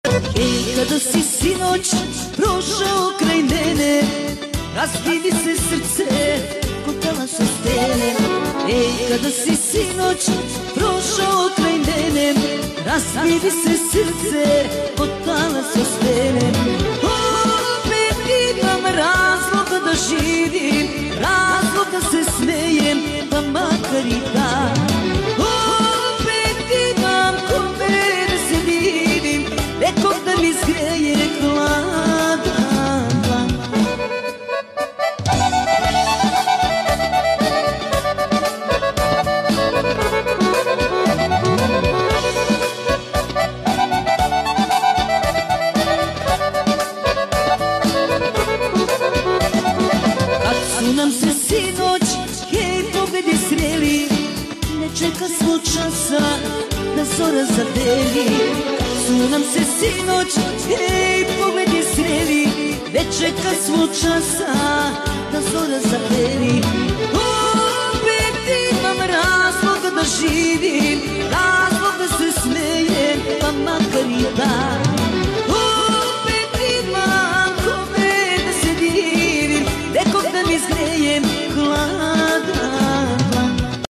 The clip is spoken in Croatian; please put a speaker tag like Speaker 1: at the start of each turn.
Speaker 1: Ej, kada si sinoć prošao kraj mene, razbi mi se srce ko talas od stene. Ej, kada si sinoć prošao kraj mene, razbi mi se srce ko talas od stene. Opet imam razloga da živim, razlog da se smejem, pa makar i dan. Opet imam kome da se divim, nekog da mi zgreje hladan dan. Kad su nam se sinoć hej pogledi sreli, ne čeka svog časa da zora zabeli. Kad su nam se sinoć hej pogledi sreli, ne čeka svog časa